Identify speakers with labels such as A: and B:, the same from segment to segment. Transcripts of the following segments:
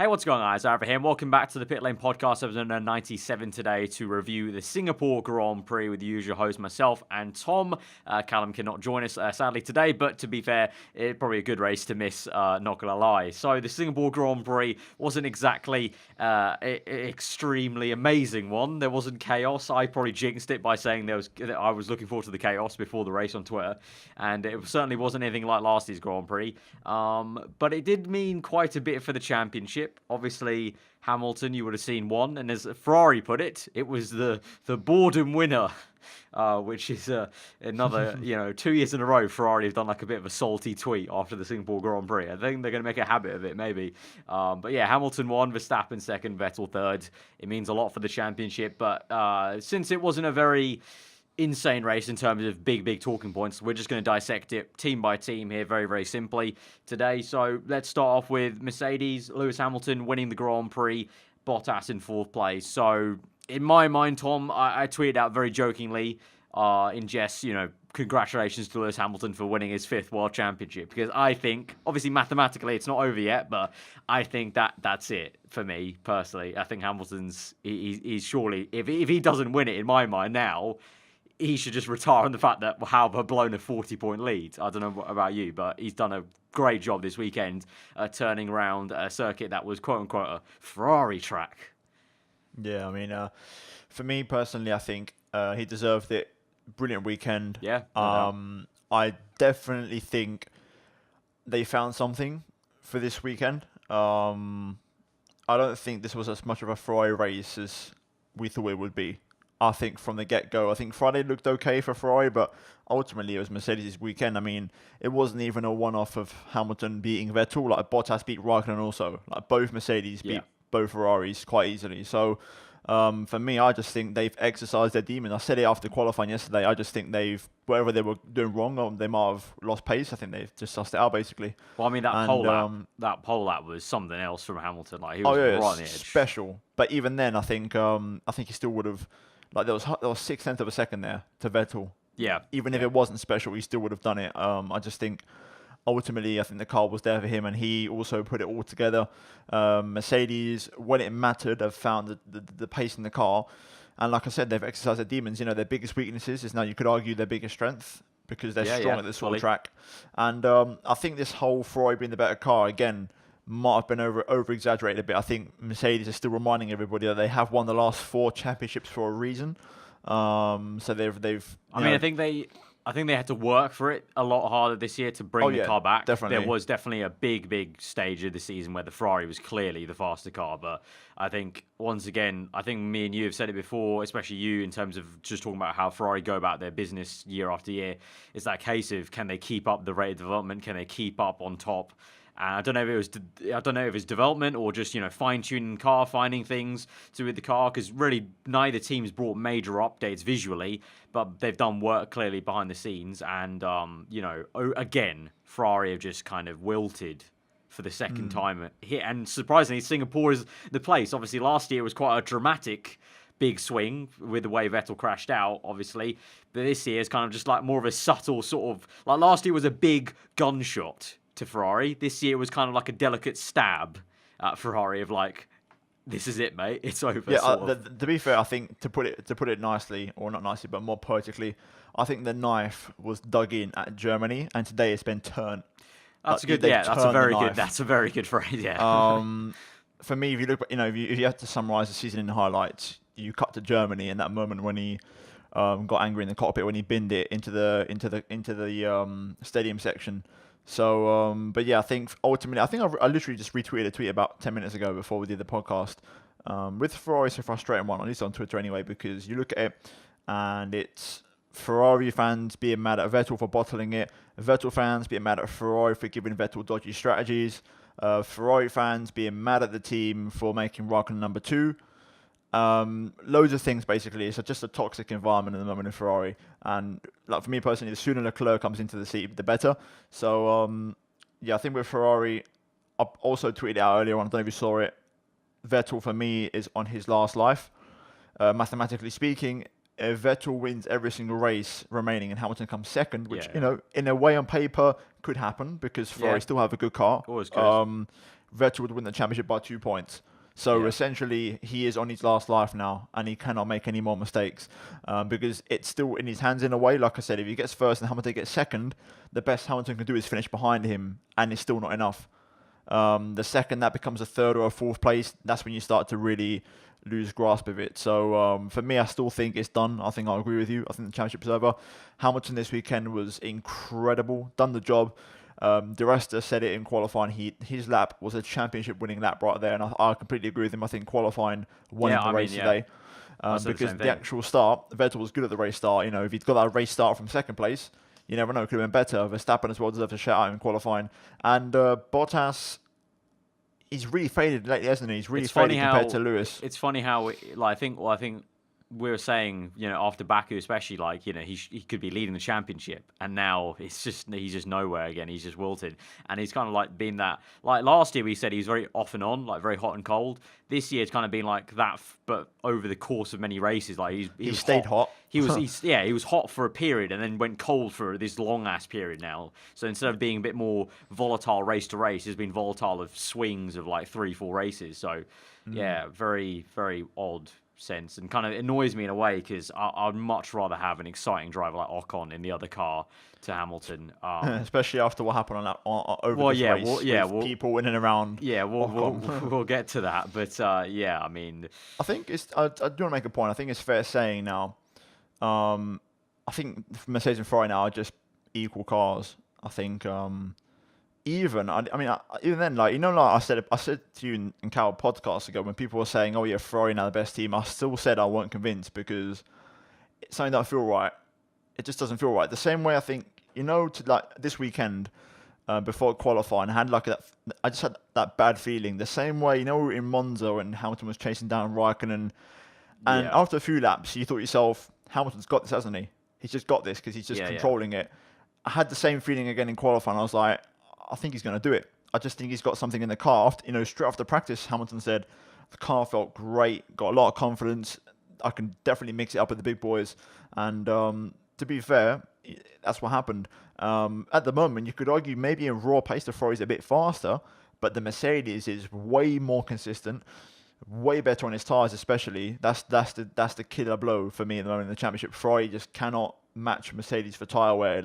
A: Hey, what's going on, guys? Alfa here, and welcome back to the Pitlane podcast, episode 97 today, to review the Singapore Grand Prix with the usual host, myself and Tom. Callum cannot join us, sadly, today, but to be fair, it's probably a good race to miss, not gonna lie. So, the Singapore Grand Prix wasn't exactly extremely amazing one. There wasn't chaos. I probably jinxed it by saying I was looking forward to the chaos before the race on Twitter, and it certainly wasn't anything like last year's Grand Prix. But it did mean quite a bit for the championship. Obviously, Hamilton, you would have seen, won, and as Ferrari put it, it was the boredom winner, which is another, 2 years in a row, Ferrari have done like a bit of a salty tweet after the Singapore Grand Prix. I think they're going to make a habit of it, maybe. But yeah, Hamilton won, Verstappen second, Vettel third. It means a lot for the championship, but since it wasn't a very insane race in terms of big talking points, we're just going to dissect it team by team here very, very simply today. So let's start off with Mercedes. Lewis Hamilton winning the Grand Prix, Bottas in fourth place. So in my mind, Tom, I tweeted out very jokingly in jest, congratulations to Lewis Hamilton for winning his 5th World Championship, because I think, obviously mathematically it's not over yet, but I think that's it for me personally. I think Hamilton's he's surely, if he doesn't win it in my mind now, he should just retire on the fact that how blown a 40-point lead. I don't know about you, but he's done a great job this weekend turning around a circuit that was quote-unquote a Ferrari track.
B: Yeah, I mean, for me personally, I think he deserved it. Brilliant weekend.
A: Yeah.
B: I definitely think they found something for this weekend. I don't think this was as much of a Ferrari race as we thought it would be. I think from the get-go, I think Friday looked okay for Ferrari, but ultimately it was Mercedes' weekend. I mean, it wasn't even a one-off of Hamilton beating Vettel. Like, Bottas beat Raikkonen also. Like, both Mercedes beat both Ferraris quite easily. So, for me, I just think they've exercised their demon. I said it after qualifying yesterday. I just think whatever they were doing wrong, they might have lost pace. I think they've just sussed it out, basically.
A: Well, I mean, that pole lap was something else from Hamilton. Like, he was right on the edge.
B: Special. But even then, I think he still would have. Like, there was 0.6 of a second there to Vettel.
A: Yeah.
B: Even if it wasn't special, he still would have done it. I just think, ultimately, I think the car was there for him, and he also put it all together. Mercedes, when it mattered, have found the pace in the car. And like I said, they've exercised their demons. Their biggest weaknesses is now, you could argue, their biggest strength, because they're strong at this sort of track. And I think this whole Ferrari being the better car, again, might have been over-exaggerated a bit. I think Mercedes is still reminding everybody that they have won the last 4 championships for a reason. So they've.
A: I think they had to work for it a lot harder this year to bring the car back.
B: Definitely.
A: There was definitely a big stage of the season where the Ferrari was clearly the faster car. But I think, once again, me and you have said it before, especially you, in terms of just talking about how Ferrari go about their business year after year. It's that case of, can they keep up the rate of development? Can they keep up on top? And I don't know if it's development or just fine-tuning the car, finding things to do with the car, because really neither team's brought major updates visually, but they've done work clearly behind the scenes. And again, Ferrari have just kind of wilted for the second time here. And surprisingly, Singapore is the place. Obviously, last year was quite a dramatic big swing with the way Vettel crashed out, obviously. But this year is kind of just like more of a subtle sort of, like, last year was a big gunshot to Ferrari. This year was kind of like a delicate stab at Ferrari of like, this is it, mate. It's over.
B: Yeah, to be fair, I think to put it nicely, or not nicely, but more poetically, I think the knife was dug in at Germany, and today it's been turned.
A: That's good. Yeah, that's a very good phrase. Yeah.
B: For me, if you look, if you have to summarize the season in highlights, you cut to Germany in that moment when he got angry in the cockpit, when he binned it into the stadium section. So, but yeah, I think ultimately, I literally just retweeted a tweet about 10 minutes ago before we did the podcast. With Ferrari, it's a frustrating one, at least on Twitter anyway, because you look at it and it's Ferrari fans being mad at Vettel for bottling it, Vettel fans being mad at Ferrari for giving Vettel dodgy strategies, Ferrari fans being mad at the team for making Raikkonen number 2. Loads of things, basically. It's just a toxic environment at the moment in Ferrari, and like, for me personally, the sooner Leclerc comes into the seat, the better. So I think with Ferrari, I also tweeted out earlier on, I don't know if you saw it, Vettel for me is on his last life. Mathematically speaking, if Vettel wins every single race remaining and Hamilton comes second, which in a way on paper could happen, because Ferrari still have a good car.
A: Always could.
B: Vettel would win the championship by 2 points. So
A: Yeah.
B: essentially, he is on his last life now, and he cannot make any more mistakes because it's still in his hands in a way. Like I said, if he gets first and Hamilton gets second, the best Hamilton can do is finish behind him, and it's still not enough. The second that becomes a third or a fourth place, that's when you start to really lose grasp of it. So for me, I still think it's done. I think I agree with you. I think the championship is over. Hamilton this weekend was incredible, done the job. Di Resta said it in qualifying. His lap was a championship-winning lap right there, and I completely agree with him. I think qualifying won the race today because the actual start, Vettel was good at the race start. You know, if he'd got that race start from second place, you never know, it could have been better. Verstappen as well deserved a shout out in qualifying, and Bottas. He's really faded lately, hasn't he? He's really faded compared to Lewis.
A: It's funny how, I think we were saying, after Baku especially, he could be leading the championship, and now he's just nowhere again. He's just wilted, and he's kind of been that. Like last year, we said he was very off and on, very hot and cold. This year, it's kind of been like that, but over the course of many races, he
B: stayed hot.
A: He was hot for a period, and then went cold for this long ass period now. So instead of being a bit more volatile race to race, he's been volatile of swings of 3-4 races. So yeah, very very odd sense, and kind of annoys me in a way because I'd much rather have an exciting driver like Ocon in the other car to Hamilton,
B: especially after what happened on that over this race, people in and around.
A: Yeah, we'll get to that, but yeah, I mean,
B: I think I do want to make a point. I think it's fair saying now. I think Mercedes and Ferrari now are just equal cars. I think even then, I said to you in Cal podcasts ago when people were saying, "Oh yeah, Ferrari now the best team," I still said I weren't convinced because it's something that I feel right. It just doesn't feel right. The same way I think this weekend before qualifying, I had I just had that bad feeling. The same way in Monza when Hamilton was chasing down Raikkonen, and after a few laps, you thought to yourself, Hamilton's got this, hasn't he? He's just got this because he's just controlling it. I had the same feeling again in qualifying. I was like, I think he's going to do it. I just think he's got something in the car. Straight after practice, Hamilton said the car felt great, got a lot of confidence. I can definitely mix it up with the big boys. And to be fair, that's what happened. At the moment, you could argue maybe in raw pace, the Ferrari's a bit faster, but the Mercedes is way more consistent, way better on its tyres, especially. That's the killer blow for me at the moment in the championship. Ferrari just cannot match Mercedes for tyre wear.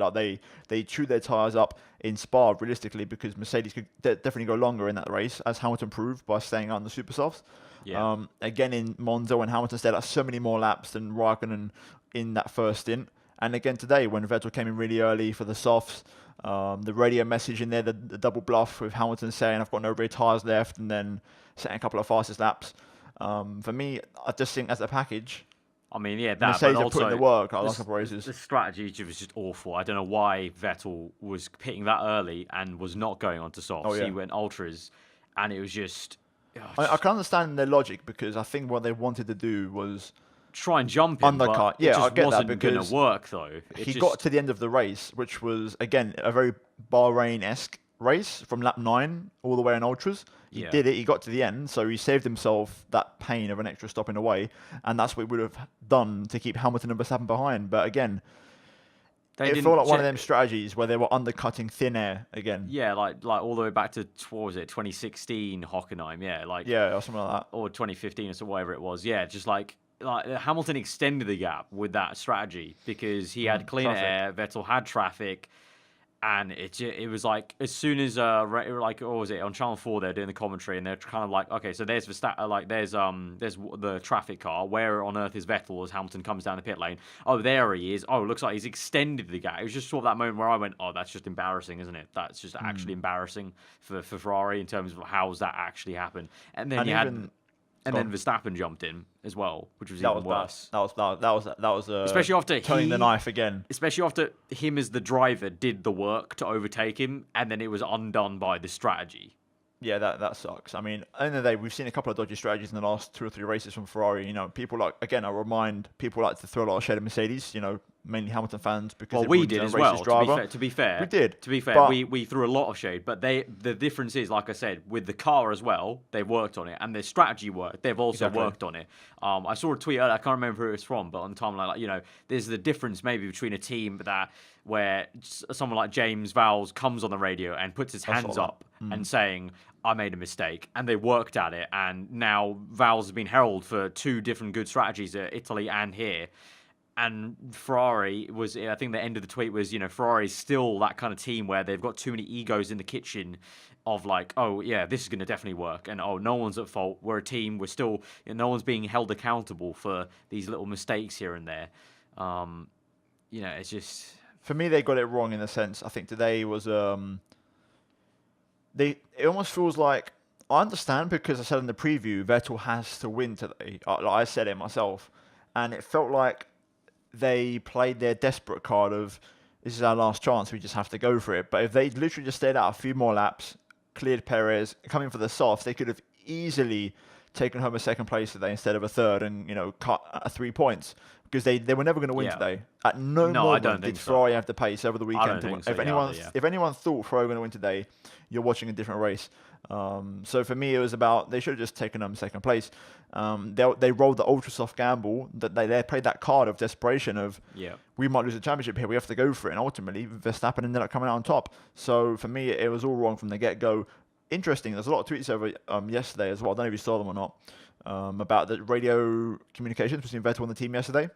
B: They chew their tyres up in Spa realistically because Mercedes could definitely go longer in that race, as Hamilton proved by staying out on the super softs.
A: Yeah.
B: Again in Monza when Hamilton stayed out so many more laps than Raikkonen in that first stint, and again today when Vettel came in really early for the softs, the radio message in there, the double bluff with Hamilton saying I've got no rear tyres left, and then setting a couple of fastest laps. For me, I just think as a package,
A: I mean, that,
B: Mercedes
A: but
B: are
A: also
B: putting the work the last couple of races.
A: The strategy was just awful. I don't know why Vettel was pitting that early and was not going on to softs.
B: Oh, yeah.
A: He went ultras, and it was just...
B: I can understand their logic because I think what they wanted to do was...
A: try and jump him,
B: undercut.
A: But it just
B: I get
A: wasn't
B: that
A: going
B: because
A: to work, though.
B: He got to the end of the race, which was, again, a very Bahrain-esque race from lap 9 all the way on ultras. He did it. He got to the end, so he saved himself that pain of an extra stop in a way, and that's what he would have done to keep Hamilton and Verstappen behind. But again, it felt like one of them strategies where they were undercutting thin air again.
A: Yeah, like all the way back to 2016 Hockenheim.
B: Or something like that,
A: or 2015 or so, whatever it was. Yeah, just like Hamilton extended the gap with that strategy because he had cleaner air, Vettel had traffic. And it was like as soon as what was it on Channel 4 they're doing the commentary and they're kind of like, okay, so there's there's the traffic car, where on earth is Vettel as Hamilton comes down the pit lane? Oh, there he is. Oh, it looks like he's extended the gap. It was just sort of that moment where I went, oh, that's just embarrassing, isn't it? That's just actually embarrassing for Ferrari in terms of how's that actually happened. And then then Verstappen jumped in as well, which was even worse.
B: That was
A: especially after
B: turning the knife again.
A: Especially after him as the driver did the work to overtake him, and then it was undone by the strategy.
B: Yeah, that sucks. I mean, at the end of the day, we've seen a couple of dodgy strategies in the last 2 or 3 races from Ferrari. People I remind people like to throw a lot of shade at Mercedes. Mainly Hamilton fans because
A: we did as well. To be fair,
B: we did.
A: To be fair, we threw a lot of shade, but the difference is, like I said, with the car as well, they've worked on it, and their strategy work, they've also worked on it. I saw a tweet earlier, I can't remember who it was from, but on the timeline, there's the difference maybe between a team where someone like James Vowles comes on the radio and puts his hands up and saying, I made a mistake, and they worked at it, and now Val's has been heralded for 2 different good strategies at Italy and here. And Ferrari was, I think the end of the tweet was, Ferrari's still that kind of team where they've got too many egos in the kitchen of like, oh, yeah, this is going to definitely work. And, oh, no one's at fault. We're a team. We're still, no one's being held accountable for these little mistakes here and there. It's just...
B: For me, they got it wrong in a sense. I think today was... It almost feels like... I understand because I said in the preview, Vettel has to win today. I said it myself. And it felt like they played their desperate card of, this is our last chance, we just have to go for it. But if they literally just stayed out a few more laps, cleared Perez, coming for the softs, they could have easily taken home a second place today instead of a third and, cut 3 points. Because they were never going to win today. At no moment did Ferrari have the pace over the weekend to win. If anyone thought Ferrari were going to win today, you're watching a different race. So for me, it was about they should have just taken them second place. They rolled the ultra soft gamble that they played that card of desperation of we might lose the championship here, we have to go for it, and ultimately Verstappen ended up coming out on top. So for me, it was all wrong from the get go. Interesting. There's a lot of tweets over yesterday as well. I don't know if you saw them or not. About the radio communications between Vettel and the team yesterday.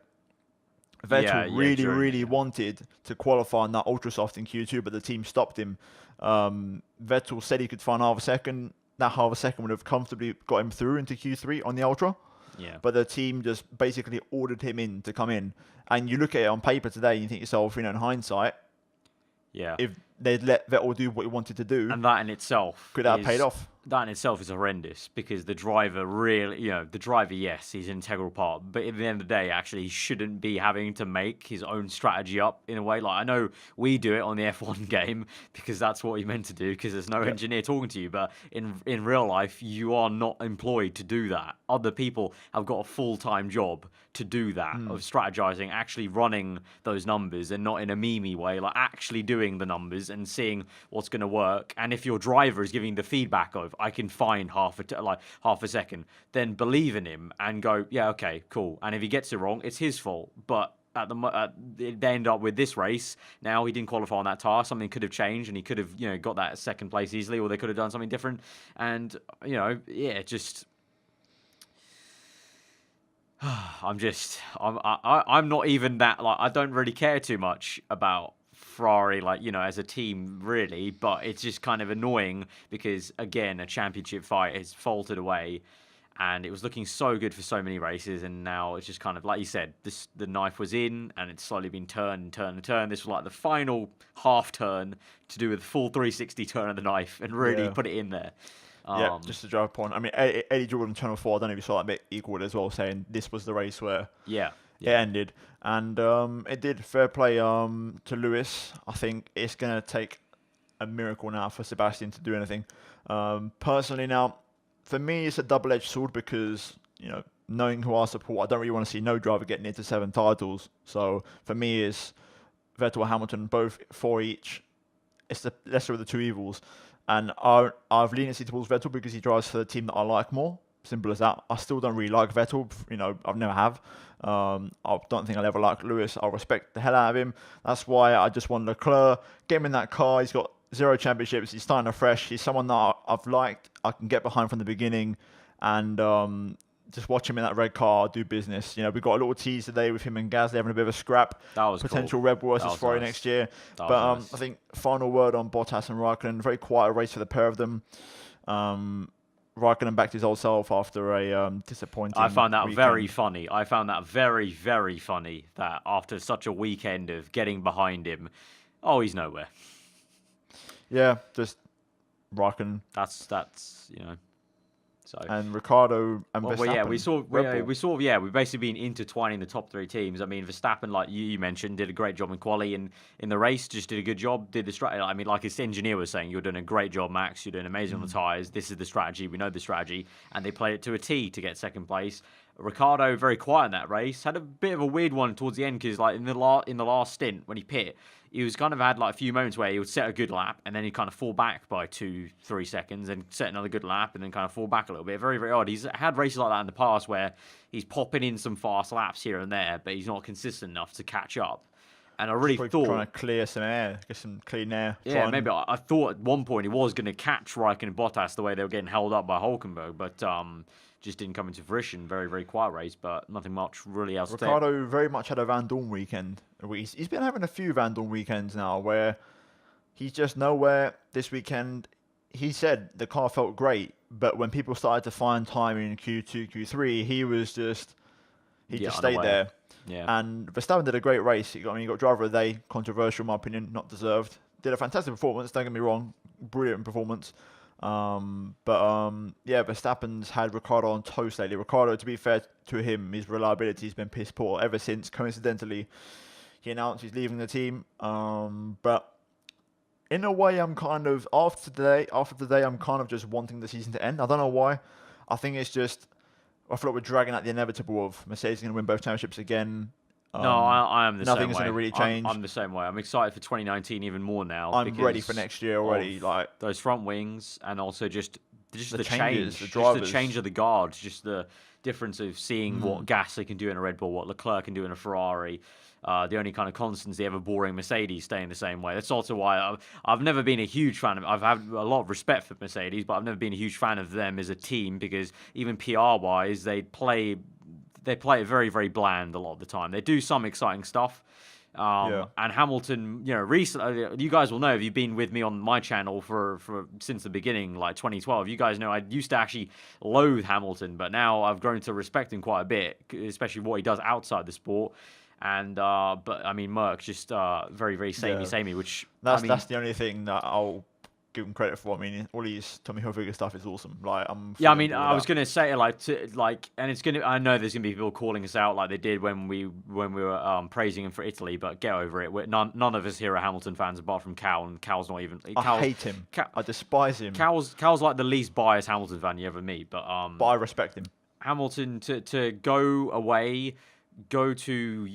B: Vettel really wanted to qualify on that ultra soft in Q2, but the team stopped him. Vettel said he could find half a second. That half a second would have comfortably got him through into Q3 on the ultra.
A: Yeah.
B: But the team just basically ordered him in to come in. And you look at it on paper today and you think to yourself, in hindsight, if they'd let Vettel do what he wanted to do,
A: and that in itself
B: could have paid off.
A: That in itself is horrendous because the driver really, yes, he's an integral part, but at the end of the day, actually, he shouldn't be having to make his own strategy up in a way. Like, I know we do it on the F1 game because that's what you're meant to do because there's no engineer talking to you, but in real life, you are not employed to do that. Other people have got a full-time job to do that, of strategizing, actually running those numbers and not in a memey way, like actually doing the numbers and seeing what's going to work. And if your driver is giving the feedback of, I can find half a second, then believe in him and go, yeah, okay, cool. And if he gets it wrong, it's his fault. But they end up with this race. Now he didn't qualify on that tire. Something could have changed, and he could have, got that second place easily, or they could have done something different. And just. I'm not even that, like, I don't really care too much about Ferrari, like, as a team, really, but it's just kind of annoying because, again, a championship fight has faltered away, and it was looking so good for so many races, and now it's just kind of, like you said, the knife was in, and it's slowly been turned and turned and turned. This was like the final half turn to do with the full 360 turn of the knife and really put it in there.
B: Just to drive a point. I mean, Eddie Jordan, Channel 4, I don't know if you saw that bit equal as well, saying this was the race where it ended. And it did. Fair play to Lewis. I think it's going to take a miracle now for Sebastian to do anything. Personally now, for me, it's a double-edged sword because, knowing who I support, I don't really want to see no driver get near to 7 titles. So for me, it's Vettel, Hamilton, both 4 each. It's the lesser of the two evils. And I've leniency towards Vettel because he drives for the team that I like more. Simple as that. I still don't really like Vettel. I've never have. I don't think I'll ever like Lewis. I'll respect the hell out of him. That's why I just want Leclerc. Get him in that car. He's got 0 championships. He's starting afresh. He's someone that I've liked. I can get behind from the beginning. And just watch him in that red car do business. We got a little tease today with him and Gasly having a bit of a scrap.
A: That was
B: potential
A: cool.
B: Red Bull versus Ferrari next year. But nice. I think final word on Bottas and Raikkonen. Very quiet race for the pair of them. Raikkonen back to his old self after a disappointing
A: I found that
B: weekend.
A: very funny. I found that very, very funny that after such a weekend of getting behind him, he's nowhere.
B: Yeah, just Raikkonen.
A: That's So.
B: And Ricciardo and Verstappen.
A: We've basically been intertwining the top 3 teams. I mean, Verstappen, like you mentioned, did a great job in quali and in the race, just did a good job, did the strategy. I mean, like his engineer was saying, you're doing a great job, Max, you're doing amazing on the tyres, this is the strategy, we know the strategy, and they played it to a T to get second place. Ricciardo, very quiet in that race, had a bit of a weird one towards the end because, like, in the last stint when he pit, he was kind of had like a few moments where he would set a good lap and then he'd kind of fall back by 2-3 seconds and set another good lap and then kind of fall back a little bit. Very, very odd. He's had races like that in the past where he's popping in some fast laps here and there, but he's not consistent enough to catch up. And I really thought
B: trying to clear some air, get some clean air.
A: Yeah, maybe I thought at one point he was going to catch Raikkonen and Bottas the way they were getting held up by Hulkenberg, but just didn't come into fruition. Very, very quiet race, but nothing much really else.
B: Ricciardo very much had a Van Dorn weekend. He's been having a few Van Dorn weekends now where he's just nowhere. This weekend, he said the car felt great, but when people started to find time in Q2, Q3, he just stayed there.
A: Yeah.
B: And Verstappen did a great race. He got driver of the day, controversial in my opinion, not deserved. Did a fantastic performance, don't get me wrong, brilliant performance. Verstappen's had Ricciardo on toast lately. Ricciardo, to be fair to him, his reliability has been piss poor ever since, coincidentally, he announced he's leaving the team. But in a way, I'm kind of, after today, I'm kind of just wanting the season to end. I don't know why. I think it's just, I feel like we're dragging out the inevitable of Mercedes going to win both championships again.
A: No, I am the same way.
B: Nothing's going to really change.
A: I'm the same way. I'm excited for 2019 even more now.
B: I'm ready for next year already. Like
A: those front wings, and also just the
B: changes,
A: change,
B: the drivers.
A: just the change of the guards, just the difference of seeing what Gasly can do in a Red Bull, what Leclerc can do in a Ferrari. The only kind of constants, the ever boring Mercedes staying the same way. That's also why I've never been a huge fan of. I've had a lot of respect for Mercedes, but I've never been a huge fan of them as a team because even PR wise, they play it very, very bland a lot of the time. They do some exciting stuff. And Hamilton, recently, you guys will know if you've been with me on my channel for since the beginning, like 2012. You guys know I used to actually loathe Hamilton, but now I've grown to respect him quite a bit, especially what he does outside the sport. And but I mean, Merck's just very, very samey, which
B: that's the only thing that I'll give him credit for. I mean, all his Tommy Hilfiger stuff is awesome. Like,
A: I was gonna say and it's gonna. I know there's gonna be people calling us out like they did when we were praising him for Italy, but get over it. None of us here are Hamilton fans apart from Cal, and Cal's not even.
B: I hate him. I despise him.
A: Cal's like the least biased Hamilton fan you ever meet, but
B: I respect him.
A: Hamilton to go away. Go to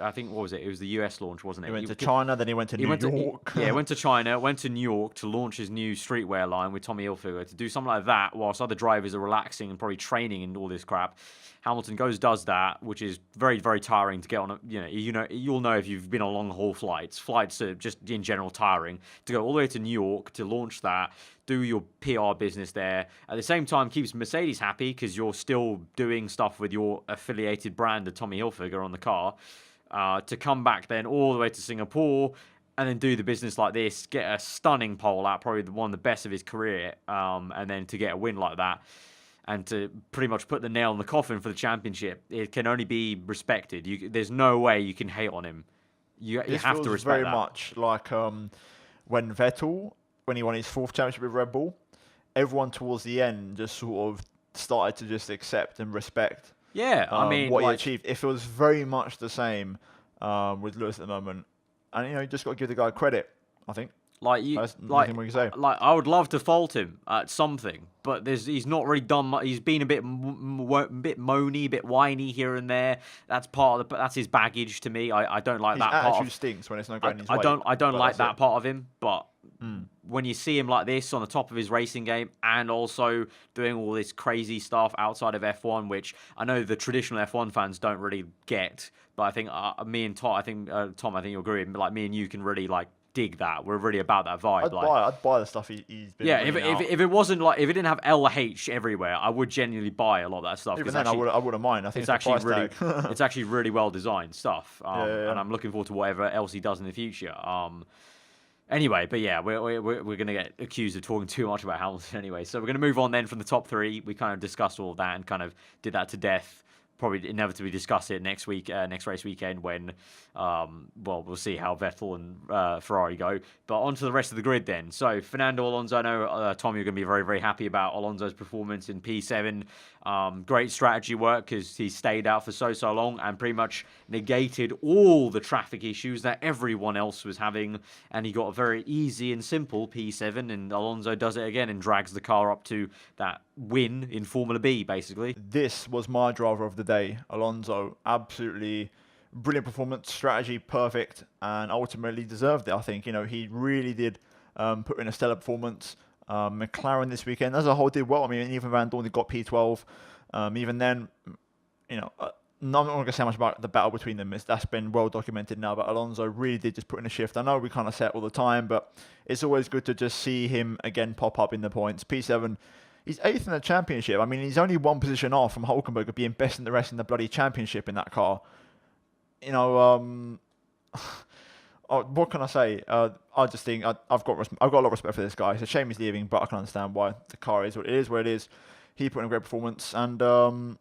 A: I think, what was it? It was the US launch, wasn't it?
B: He went to China, then he went to New York.
A: Went to China, went to New York to launch his new streetwear line with Tommy Hilfiger, to do something like that whilst other drivers are relaxing and probably training and all this crap. Hamilton does that, which is very, very tiring to get on. You'll know if you've been on long haul flights. Flights are just in general tiring. To go all the way to New York to launch that, do your PR business there. At the same time, keeps Mercedes happy because you're still doing stuff with your affiliated brand of Tommy Hilfiger on the car. To come back then all the way to Singapore and then do the business like this, get a stunning pole out, probably one of the best of his career, and then to get a win like that. And to pretty much put the nail in the coffin for the championship, it can only be respected. There's no way you can hate on him. You have to respect
B: very
A: that.
B: much like when Vettel, when he won his fourth championship with Red Bull, everyone towards the end just sort of started to just accept and respect.
A: Yeah, I mean,
B: what he achieved. It feels very much the same with Lewis at the moment, and you just got to give the guy credit, I think. Nothing more you can say.
A: I would love to fault him at something, but he's not really done much. He's been a bit moany, a bit whiny here and there. That's that's his baggage to me. I don't like that part.
B: His attitude stinks when it's not going his way.
A: I don't like that part of him, but when you see him like this on the top of his racing game and also doing all this crazy stuff outside of F1, which I know the traditional F1 fans don't really get, but I think me and Tom, Tom, I think you'll agree. Like me and you can really dig that. We're really about that vibe.
B: I'd buy the stuff he's been.
A: Yeah, if it wasn't if it didn't have LH everywhere, I would genuinely buy a lot of that stuff.
B: Even then, I wouldn't mind. I think
A: it's actually really well designed stuff. And I'm looking forward to whatever else he does in the future. Anyway, but yeah, we're gonna get accused of talking too much about Hamilton anyway. So we're gonna move on then from the top three. We kind of discussed all of that and kind of did that to death. Probably inevitably discuss it next week, next race weekend when, we'll see how Vettel and Ferrari go. But on to the rest of the grid then. So Fernando Alonso, I know, Tom, you're going to be very, very happy about Alonso's performance in P7. Great strategy work because he stayed out for so long and pretty much negated all the traffic issues that everyone else was having. And he got a very easy and simple P7, and Alonso does it again and drags the car up to that win in Formula B, basically.
B: This was my driver of the day, Alonso. Absolutely brilliant performance, strategy perfect, and ultimately deserved it. I think he really did put in a stellar performance. McLaren this weekend as a whole did well. I mean, even Van Dorn got P12. Even then, No, I'm not going to say much about the battle between them. That's been well documented now. But Alonso really did just put in a shift. I know we kind of say it all the time, but it's always good to just see him again pop up in the points. P7, he's 8th in the championship. I mean, he's only one position off from Hulkenberg of being best in the rest in the bloody championship in that car. You know, what can I say? I just think I've got a lot of respect for this guy. It's a shame he's leaving, but I can understand why. The car is what it is, where it is. He put in a great performance, and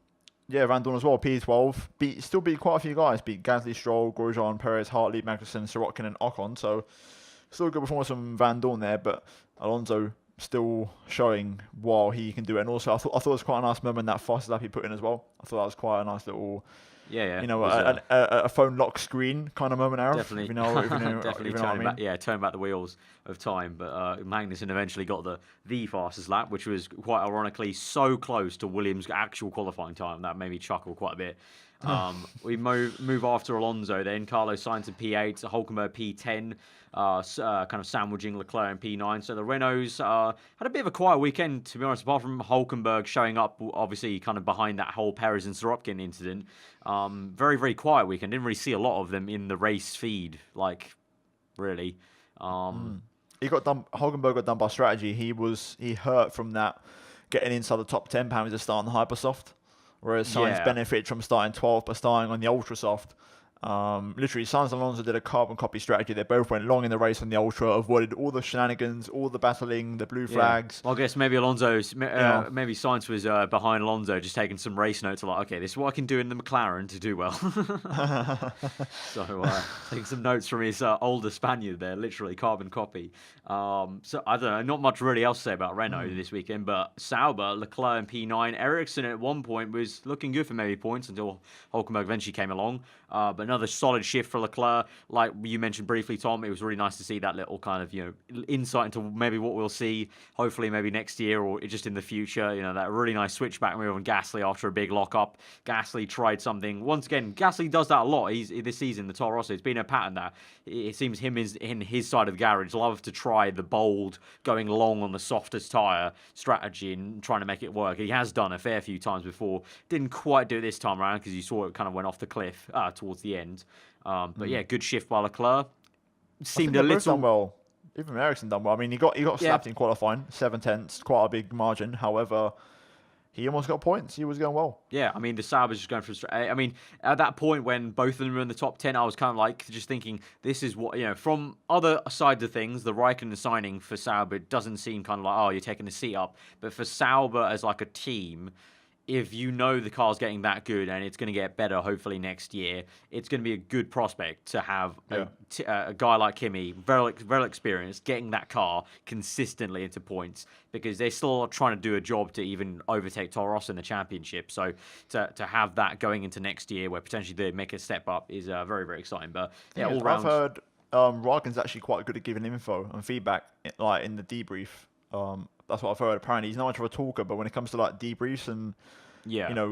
B: yeah, Van Dorn as well, P12. Still beat quite a few guys. Beat Gasly, Stroll, Grosjean, Perez, Hartley, Magnussen, Sirotkin and Ocon. So still a good performance from Van Dorn there, but Alonso still showing what he can do. And also, I thought it was quite a nice moment that fastest lap he put in as well. I thought that was quite a nice little...
A: Yeah.
B: You know, a phone lock screen kind of moment, Arif.
A: Definitely. Definitely turn back the wheels of time. But Magnussen eventually got the fastest lap, which was quite ironically so close to Williams' actual qualifying time. That made me chuckle quite a bit. We move after Alonso then. Carlos Sainz in P8, Hulkenberg P10, kind of sandwiching Leclerc in P9. So the Renaults had a bit of a quiet weekend, to be honest, apart from Hulkenberg showing up, obviously, kind of behind that whole Perez and Sirotkin incident. Very, very quiet weekend. Didn't really see a lot of them in the race feed, like, really.
B: He got done. Hulkenberg got done by strategy. He hurt from that getting inside the top 10 pounds to start on the hypersoft. Whereas Sainz benefited from starting 12th but starting on the ultra soft. Literally, Sainz and Alonso did a carbon copy strategy. They both went long in the race on the ultra, avoided all the shenanigans, all the battling, the blue flags.
A: Well, I guess maybe maybe Sainz was behind Alonso, just taking some race notes. Like, okay, this is what I can do in the McLaren to do well. So taking some notes from his older Spaniard there, literally carbon copy. So I don't know, not much really else to say about Renault this weekend, but Sauber, Leclerc and P9. Ericsson at one point was looking good for maybe points until Hulkenberg eventually came along. But another solid shift for Leclerc. Like you mentioned briefly, Tom, it was really nice to see that little kind of, insight into maybe what we'll see, hopefully maybe next year or just in the future. That really nice switchback move on Gasly after a big lockup. Gasly tried something. Once again, Gasly does that a lot. This season, the Toro Rosso, it's been a pattern that it seems him is in his side of the garage love to try the bold, going long on the softest tyre strategy and trying to make it work. He has done a fair few times before. Didn't quite do it this time around because you saw it kind of went off the cliff towards the end. But yeah, good shift by Leclerc. Seemed a little
B: done well. Even Ericsson done well. I mean, he got slapped in qualifying, 7/10, quite a big margin. However, he almost got points. He was going well.
A: Yeah, I mean, the Sauber was just going for... I mean, at that point when both of them were in the top 10, I was kind of like just thinking, this is what, from other sides of things, the Raikkonen signing for Sauber doesn't seem kind of like, oh, you're taking the seat up. But for Sauber as like a team, if the car's getting that good and it's going to get better hopefully next year, it's going to be a good prospect to have a guy like Kimi, very experienced, getting that car consistently into points, because they're still trying to do a job to even overtake Toro Rosso in the championship. So to have that going into next year where potentially they make a step up is very, very exciting. But all round...
B: I've heard Raikkonen's actually quite good at giving info and feedback like in the debrief. That's what I've heard. Apparently, he's not much of a talker, but when it comes to like debriefs and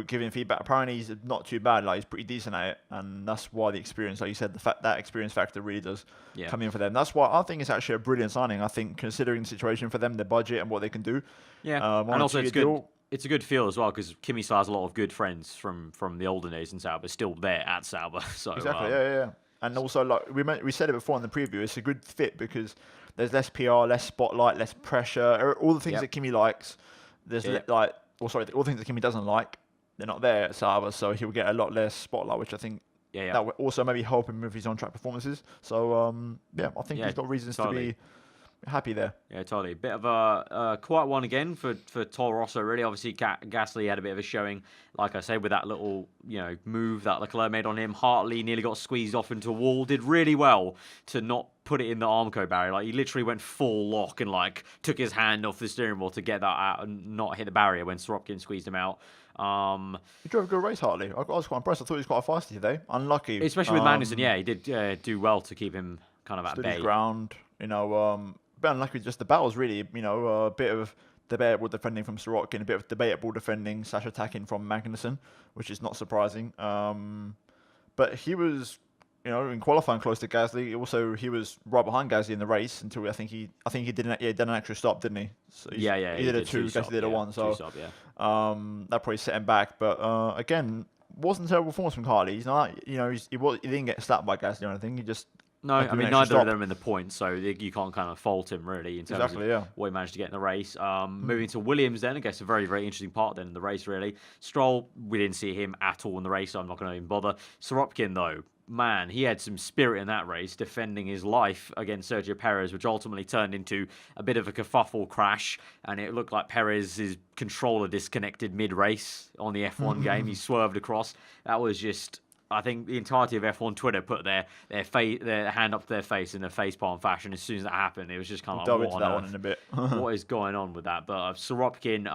B: giving feedback, apparently he's not too bad. Like he's pretty decent at it, and that's why the experience, like you said, that experience factor really does come in for them. That's why I think it's actually a brilliant signing. I think considering the situation for them, their budget and what they can do.
A: Yeah, and also it's good. It's a good feel as well because Kimi still has a lot of good friends from the olden days in Sauber still there at Sauber. So
B: exactly, yeah. And also, like we said it before in the preview, it's a good fit because there's less PR, less spotlight, less pressure. All the things that Kimi likes, there's all the things that Kimi doesn't like, they're not there at Sauber, so he'll get a lot less spotlight, which I think that will also maybe help him with his on-track performances. So, I think he's got reasons to be happy there. Yeah,
A: totally. Bit of a quiet one again for Toro Rosso, really. Obviously, Gasly had a bit of a showing, like I said, with that little move that Leclerc made on him. Hartley nearly got squeezed off into a wall. Did really well to not put it in the Armco barrier. Like, he literally went full lock and took his hand off the steering wheel to get that out and not hit the barrier when Sirotkin squeezed him out.
B: He drove a good race, Hartley. I was quite impressed. I thought he was quite feisty today. Unlucky,
A: especially with Magnussen. Yeah, he did do well to keep him kind of at bay.
B: His ground, but unlucky with just the battles, really. A bit of debatable defending from Sirotkin, a bit of debatable defending / attacking from Magnussen, which is not surprising. But he was, in qualifying close to Gasly. Also, he was right behind Gasly in the race until I think he did an extra stop, didn't he? So he did a 2, Gasly did a 1. So that probably set him back. But again, wasn't a terrible performance from Hartley. He's not, he didn't get slapped by Gasly or anything. He just
A: No,
B: had to
A: I
B: do an
A: mean,
B: extra
A: neither of
B: stop.
A: them in the points, so you can't kind of fault him really in terms of what he managed to get in the race. Moving to Williams then, I guess a very, very interesting part then in the race really. Stroll, we didn't see him at all in the race, so I'm not going to even bother. Sorokin though, man, he had some spirit in that race, defending his life against Sergio Perez, which ultimately turned into a bit of a kerfuffle crash, and it looked like Perez's controller disconnected mid-race on the F1 game. He swerved across. That was just... I think the entirety of F1 Twitter put their hand up to their face in a facepalm fashion as soon as that happened. It was just kind of like, what on earth?
B: One in a bit.
A: What is going on with that? But Sorokin,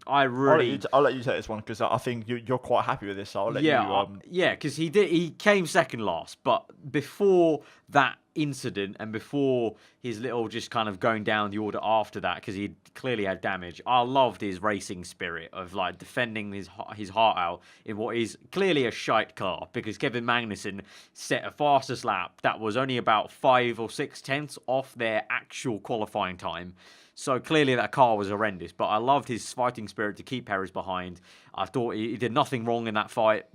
A: I really...
B: I'll let you take this one because I think you're quite happy with this. So I'll let you...
A: Yeah, because he came second last, but before that incident and before his little just kind of going down the order after that, because he clearly had damage, I loved his racing spirit of like defending his heart out in what is clearly a shite car, because Kevin Magnussen set a fastest lap that was only about 5 or 6 tenths off their actual qualifying time. So clearly that car was horrendous, but I loved his fighting spirit to keep Perez behind. I thought he did nothing wrong in that fight,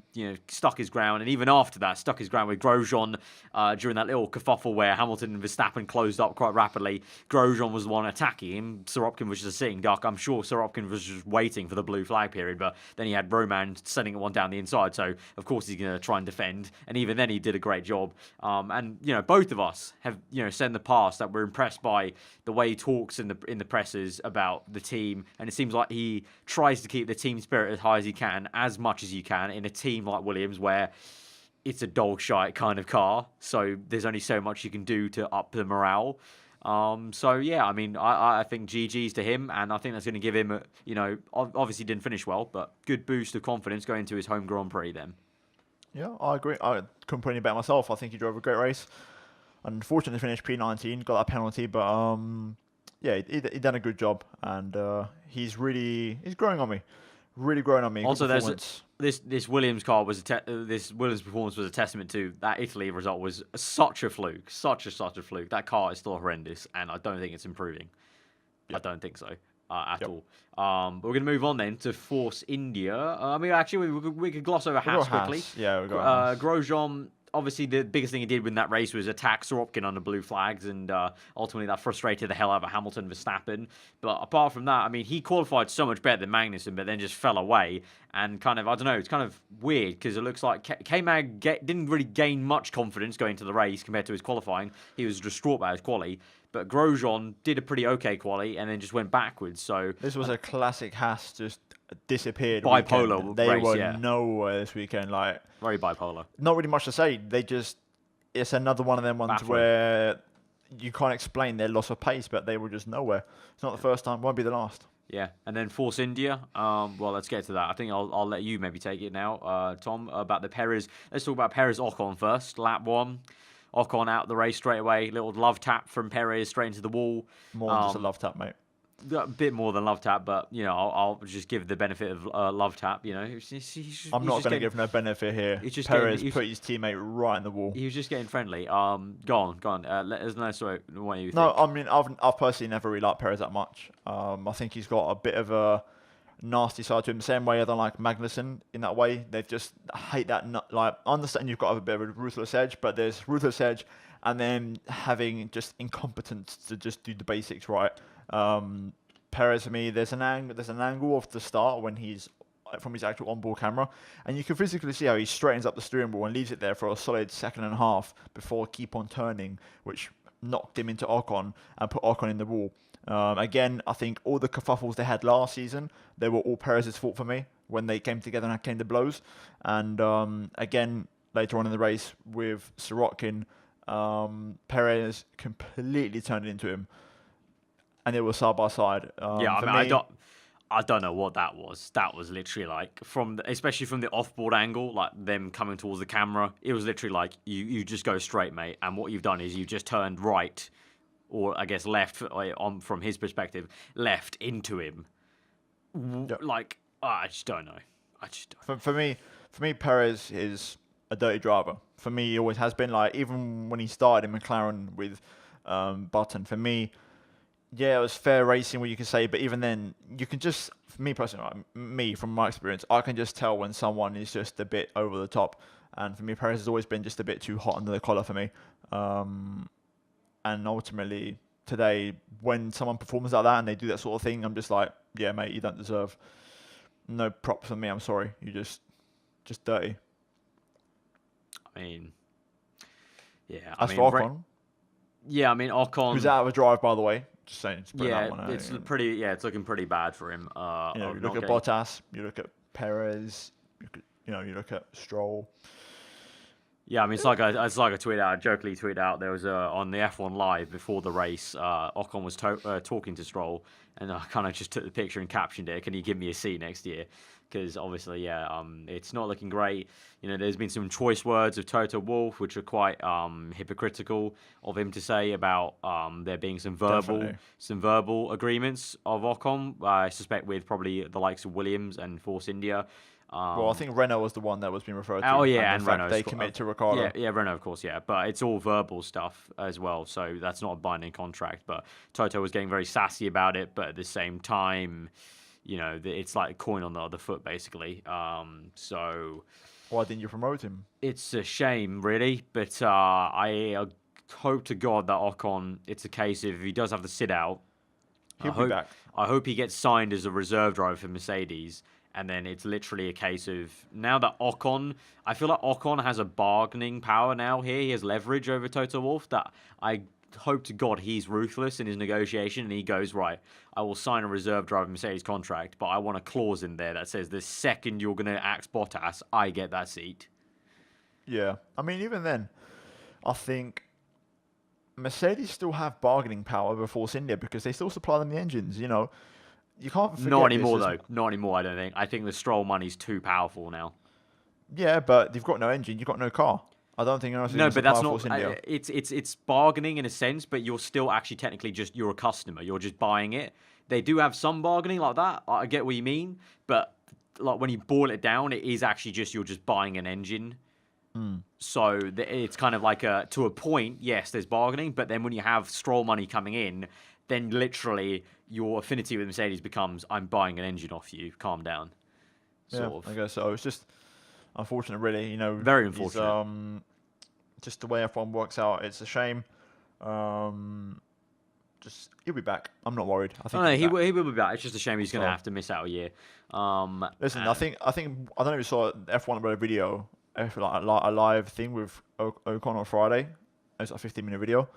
A: stuck his ground, and even after that, stuck his ground with Grosjean during that little kerfuffle where Hamilton and Verstappen closed up quite rapidly. Grosjean was the one attacking him. Sorokin was just a sitting duck. I'm sure Sorokin was just waiting for the blue flag period, but then he had Roman sending one down the inside, so of course he's going to try and defend, and even then he did a great job. And both of us have said in the past that we're impressed by the way he talks in the presses about the team, and it seems like he tries to keep the team spirit as high as he can, as much as you can, in a team like Williams where it's a dog shite kind of car, so there's only so much you can do to up the morale. So yeah, I mean, I think GG's to him, and I think that's going to give him obviously didn't finish well, but good boost of confidence going into his home Grand Prix then.
B: Yeah, I agree. I couldn't put any better myself. I think he drove a great race. Unfortunately, finished P19, got that penalty, but yeah, he done a good job, and he's growing on me. Really growing on me.
A: Also, this Williams car was this Williams performance was a testament to that Italy result was such a fluke, such a fluke. That car is still horrendous, and I don't think it's improving. Yep. I don't think so at all. But we're going to move on then to Force India. I mean, actually, we could gloss over Haas quickly.
B: Yeah, we got
A: Grosjean. Obviously, the biggest thing he did in that race was attack Sorokin on the blue flags, and ultimately that frustrated the hell out of Hamilton and Verstappen. But apart from that, I mean, he qualified so much better than Magnussen, but then just fell away. And kind of, I don't know, it's kind of weird because it looks like K-Mag didn't really gain much confidence going into the race compared to his qualifying. He was distraught by his quali. But Grosjean did a pretty okay quali and then just went backwards. So
B: this was a classic Haas just disappeared.
A: Bipolar
B: weekend. They
A: race,
B: were nowhere this weekend. Like
A: very bipolar.
B: Not really much to say. It's another one of them ones where you can't explain their loss of pace, but they were just nowhere. It's not the first time. Won't be the last.
A: Yeah, and then Force India. Well, let's get to that. I think I'll let you maybe take it now, Tom, about the Perez. Let's talk about Perez Ocon first. Lap 1. Ocon out the race straight away. Little love tap from Perez straight into the wall.
B: More than just a love tap, mate.
A: A bit more than love tap, but I'll just give the benefit of love tap.
B: I'm not going to give no benefit here. Perez put his teammate right in the wall.
A: He was just getting friendly. Go on. Let us know what you think.
B: No, I mean I've personally never really liked Perez that much. I think he's got a bit of a nasty side to him. The same way I don't like Magnussen in that way. They just hate that. I understand you've got a bit of a ruthless edge, but there's ruthless edge and then having just incompetence to just do the basics right. Perez, for me, there's an angle off the start when he's from his actual onboard camera, and you can physically see how he straightens up the steering wheel and leaves it there for a solid second and a half before keep on turning, which knocked him into Ocon and put Ocon in the wall. Again, I think all the kerfuffles they had last season, they were all Perez's fault for me when they came together and came to blows. And again, later on in the race with Sorokin, Perez completely turned it into him. And it was side by side.
A: I don't know what that was. That was literally like especially from the off-board angle, like them coming towards the camera. It was literally like you just go straight, mate. And what you've done is you just turned right, or I guess left from his perspective, left into him. Yep. Like I just don't know.
B: For me, Perez is a dirty driver. For me, he always has been. Like even when he started in McLaren with Button, for me. yeah, it was fair racing, what you can say, but even then, you can just, for me personally, me from my experience, I can just tell when someone is just a bit over the top. And for me, Perez has always been just a bit too hot under the collar for me. And ultimately, today, when someone performs like that and they do that sort of thing, I'm just like, yeah, mate, you don't deserve no props from me. I'm sorry, you just dirty.
A: I mean, yeah.
B: As for Ocon,
A: yeah, I mean Ocon,
B: who's out of a drive, by the way. Just saying, just
A: yeah,
B: that one out.
A: it's pretty. Yeah, it's looking pretty bad for him.
B: You look at Bottas, you look at Perez, you look at Stroll.
A: Yeah, I mean, it's like I tweeted out, I jokingly tweeted out, there was on the F1 Live before the race, Ocon was talking to Stroll, and I kind of just took the picture and captioned it, can you give me a seat next year? Because obviously, yeah, it's not looking great. There's been some choice words of Toto Wolff, which are quite hypocritical of him to say about there being some verbal agreements of Ocon, I suspect with probably the likes of Williams and Force India.
B: Well, I think Renault was the one that was being referred to.
A: Oh, yeah, and Renault.
B: They commit to Ricciardo.
A: Yeah, Renault, of course, yeah. But it's all verbal stuff as well, so that's not a binding contract. But Toto was getting very sassy about it, but at the same time, it's like a coin on the other foot, basically. So
B: why didn't you promote him?
A: It's a shame, really. But I hope to God that Ocon, it's a case of if he does have to sit out,
B: He'll be back.
A: I hope he gets signed as a reserve driver for Mercedes. And then it's literally a case of now that Ocon, I feel like Ocon has a bargaining power now here. He has leverage over Toto Wolff that I hope to God he's ruthless in his negotiation and he goes, right, I will sign a reserve driver Mercedes contract, but I want a clause in there that says the second you're going to axe Bottas, I get that seat.
B: Yeah. I mean, even then, I think Mercedes still have bargaining power over Force India because they still supply them the engines, You can't forget
A: Not anymore, though. Not anymore, I don't think. I think the Stroll money's too powerful now.
B: Yeah, but you've got no engine, you've got no car. I don't think anyone
A: No, but that's not. It's bargaining in a sense, but you're still actually technically you're a customer. You're just buying it. They do have some bargaining like that. I get what you mean, but like when you boil it down, it is actually you're just buying an engine. So it's kind of like to a point. Yes, there's bargaining, but then when you have Stroll money coming in, then literally your affinity with Mercedes becomes, I'm buying an engine off you, calm down.
B: I guess so. It's just unfortunate, really.
A: Very unfortunate.
B: Just the way F1 works out, it's a shame. Just he'll be back. I'm not worried. I think
A: he will be back. It's just a shame he's going to have to miss out a year.
B: Listen, I think I don't know if you saw F1 about a video, like a live thing with Ocon on Friday. It's a 15-minute video.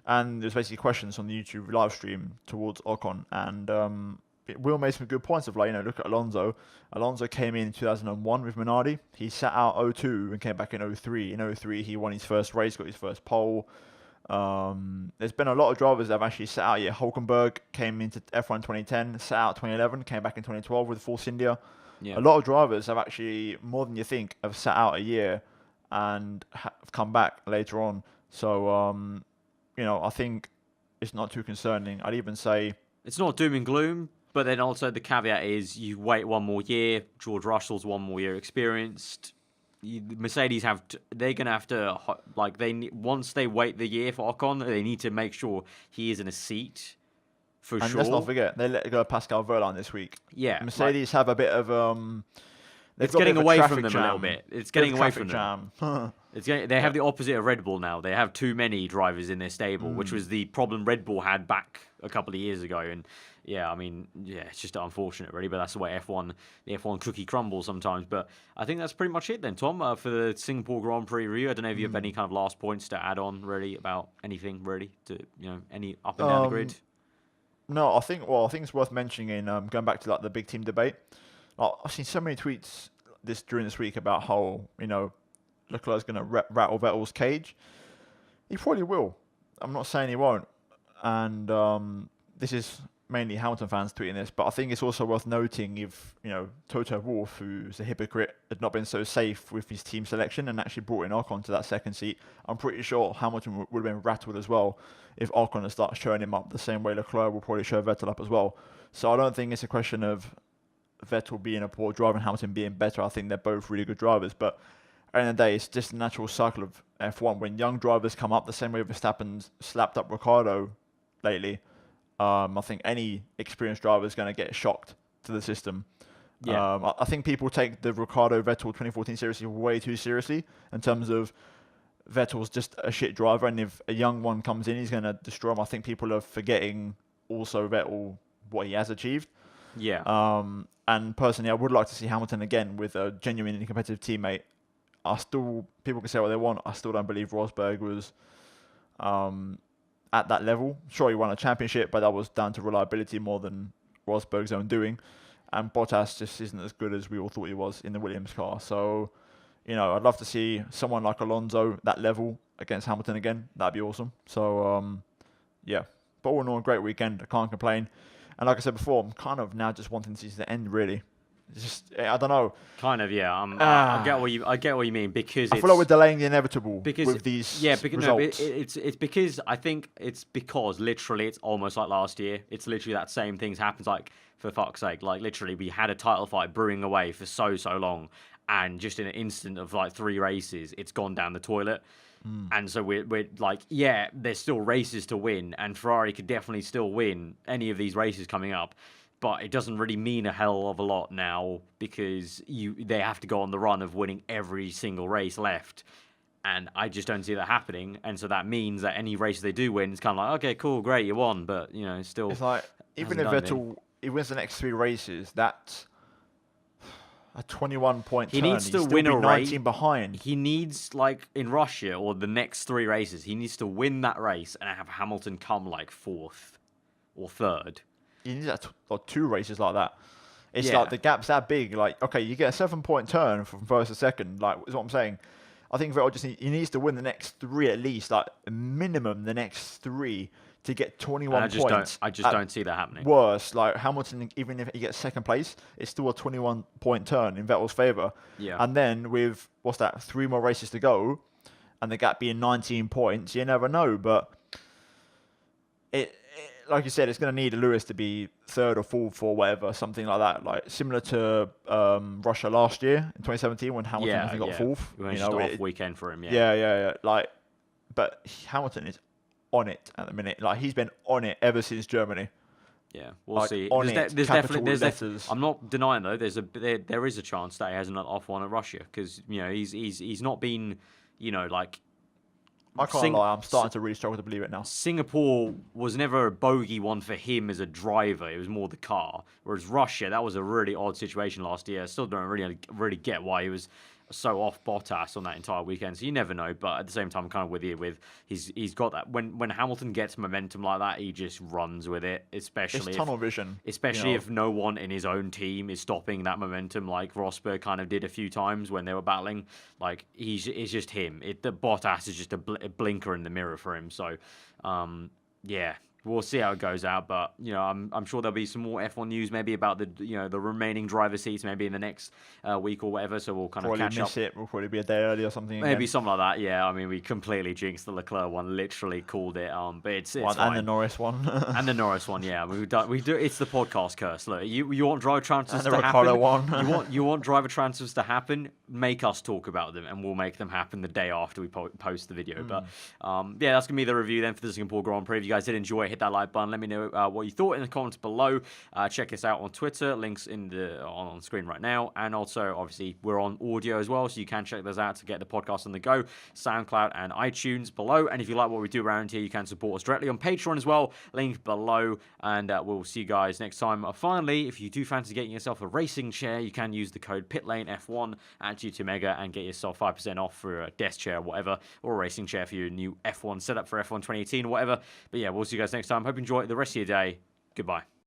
B: And there's basically questions on the YouTube live stream towards Ocon. And Will made some good points of look at Alonso. Alonso came in 2001 with Minardi. He sat out 02 and came back in 03. In 03, he won his first race, got his first pole. There's been a lot of drivers that have actually sat out. Yeah, Hulkenberg came into F1 2010, sat out 2011, came back in 2012 with Force India. Yeah. A lot of drivers have actually, more than you think, have sat out a year and have come back later on. So, I think it's not too concerning. I'd even say
A: it's not doom and gloom, but then also the caveat is you wait one more year. George Russell's 1 more year experienced. Mercedes they're going to have to, once they wait the year for Ocon, they need to make sure he is in a seat for sure.
B: And let's not forget, they let go Pascal Wehrlein this week.
A: Yeah.
B: Mercedes have a bit of,
A: it's getting away from them a little bit. It's getting away from them.
B: Jam.
A: They have the opposite of Red Bull now. They have too many drivers in their stable, which was the problem Red Bull had back a couple of years ago. And it's just unfortunate, really. But that's the way the F1 cookie crumbles sometimes. But I think that's pretty much it then, Tom, for the Singapore Grand Prix review. I don't know if you have any kind of last points to add on, really, about anything, really, to any up and down the grid.
B: No, I think it's worth mentioning in going back to the big team debate. I've seen so many tweets during this week about how Leclerc's going to rattle Vettel's cage. He probably will. I'm not saying he won't. And this is mainly Hamilton fans tweeting this, but I think it's also worth noting if Toto Wolff, who's a hypocrite, had not been so safe with his team selection and actually brought in Ocon to that second seat. I'm pretty sure Hamilton would have been rattled as well if Ocon had started showing him up the same way Leclerc will probably show Vettel up as well. So I don't think it's a question of Vettel being a poor driver and Hamilton being better. I think they're both really good drivers, but at the end of the day, it's just a natural cycle of F1. When young drivers come up, the same way Verstappen's slapped up Ricciardo lately, I think any experienced driver is going to get shocked to the system.
A: Yeah.
B: I think people take the Ricardo Vettel 2014 seriously way too seriously in terms of Vettel's just a shit driver, and if a young one comes in, he's going to destroy him. I think people are forgetting also Vettel, what he has achieved.
A: Yeah.
B: And personally, I would like to see Hamilton again with a genuinely competitive teammate. People can say what they want. I still don't believe Rosberg was at that level. Sure, he won a championship, but that was down to reliability more than Rosberg's own doing. And Bottas just isn't as good as we all thought he was in the Williams car. So, I'd love to see someone like Alonso that level against Hamilton again. That'd be awesome. So, yeah. But all in all, a great weekend. I can't complain. And like I said before, I'm kind of now just wanting the season to end, really. It's just, I don't know.
A: Kind of, yeah. I get what you mean, because
B: I feel like we're delaying the inevitable with these
A: results.
B: No,
A: it's because I think it's because literally it's almost like last year. It's literally that same things happens. Like, for fuck's sake, like literally we had a title fight brewing away for so long, and just in an instant of like 3 races, it's gone down the toilet. And so we're like, yeah, there's still races to win, and Ferrari could definitely still win any of these races coming up. But it doesn't really mean a hell of a lot now, because they have to go on the run of winning every single race left. And I just don't see that happening. And so that means that any race they do win, it's kind of like, okay, cool, great, you won. But, still...
B: It's like, even if Vettel he wins the next 3 races, that's a 21-point turn.
A: He needs to win a race.
B: 19 behind.
A: He needs, like, in Russia, or the next 3 races, he needs to win that race and have Hamilton come, like, 4th or 3rd.
B: You need that 2 races like that. It's like the gap's that big. Like, okay, you get a 7-point turn from first to second. Like, is what I'm saying. I think Vettel he needs to win the next 3 at least. Like, minimum the next 3 to get 21 points.
A: I just don't see that happening.
B: Worse, like Hamilton, even if he gets 2nd place, it's still a 21-point turn in Vettel's favour.
A: Yeah.
B: And then with 3 more races to go, and the gap being 19 points, you never know. But it like you said, it's going to need Lewis to be 3rd or 4th or whatever, something like that. Like similar to Russia last year in 2017 when Hamilton I think got 4th.
A: It was just off weekend for him.
B: Yeah. Like, but Hamilton is on it at the minute. Like, he's been on it ever since Germany.
A: Yeah, we'll see.
B: There's definitely.
A: I'm not denying though. There is a chance that he has another off one at Russia, because he's not been like.
B: I can't lie. I'm starting to really struggle to believe it now.
A: Singapore was never a bogey one for him as a driver. It was more the car. Whereas Russia, that was a really odd situation last year. I still don't really get why he was so off Bottas on that entire weekend. So you never know. But at the same time, I'm kind of with you. He's got that. When Hamilton gets momentum like that, he just runs with it. Especially
B: it's tunnel vision.
A: Especially if no one in his own team is stopping that momentum, like Rosberg kind of did a few times when they were battling. Like it's just him. The Bottas is just a blinker in the mirror for him. So yeah. We'll see how it goes out, but I'm sure there'll be some more F1 news, maybe about the remaining driver seats, maybe in the next week or whatever. So we'll kind of catch up.
B: We'll probably be a day early or something.
A: Maybe something like that. Yeah, I mean, we completely jinxed the Leclerc one, literally called it. But it's fine.
B: And the Norris one.
A: And the Norris one, yeah. We do. It's the podcast curse. Look, you want driver transfers
B: to
A: happen.
B: Ricardo one.
A: you want driver transfers to happen. Make us talk about them, and we'll make them happen the day after we post the video. But yeah, that's gonna be the review then for the Singapore Grand Prix. If you guys did enjoy it, hit that like button. Let me know what you thought in the comments below. Check us out on Twitter, links on the screen right now, and also obviously we're on audio as well, so you can check those out to get the podcast on the go. SoundCloud and iTunes below, and if you like what we do around here, you can support us directly on Patreon as well, link below, and we'll see you guys next time. Finally, if you do fancy getting yourself a racing chair, you can use the code PitlaneF1 at G2 Mega and get yourself 5% off for a desk chair or whatever, or a racing chair for your new F1 setup for F1 2018 or whatever. But yeah, we'll see you guys next time. Hope you enjoy the rest of your day. Goodbye.